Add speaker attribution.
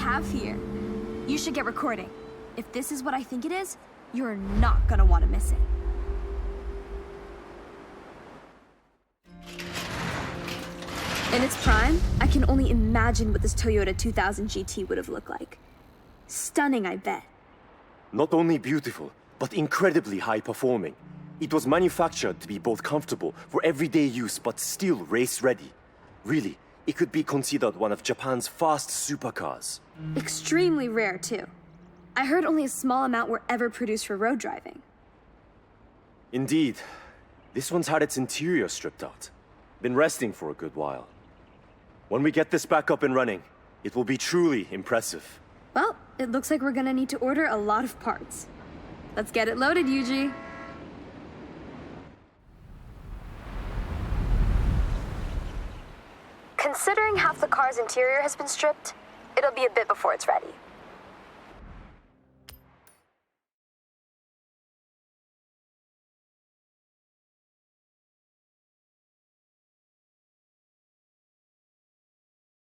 Speaker 1: have here? You should get recording. If this is what I think it is, you're not gonna want to miss it. In its prime, I can only imagine what this Toyota 2000 GT would have looked like. Stunning, I bet.
Speaker 2: Not only beautiful, but incredibly high-performing. It was manufactured to be both comfortable for everyday use, but still race-ready. Really, it could be considered one of Japan's fast supercars.
Speaker 1: Extremely rare, too. I heard only a small amount were ever produced for road driving.
Speaker 2: Indeed. This one's had its interior stripped out. Been resting for a good while. When we get this back up and running, it will be truly impressive.
Speaker 1: Well, it looks like we're gonna need to order a lot of parts. Let's get it loaded, Yuji. Considering half the car's interior has been stripped, it'll be a bit before it's ready.